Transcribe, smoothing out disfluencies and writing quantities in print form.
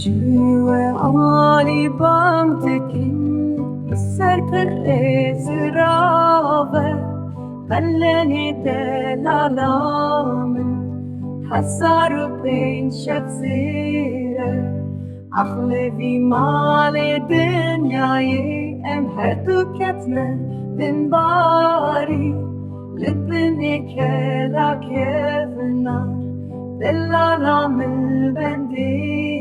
عالی بام dikin ser pirê zirav Qelenê Delala min hezar û pênc şev zêre Aqlê vî malê dinyayê em herdu ketine bin barî li binê kela kevnar Delala min bendê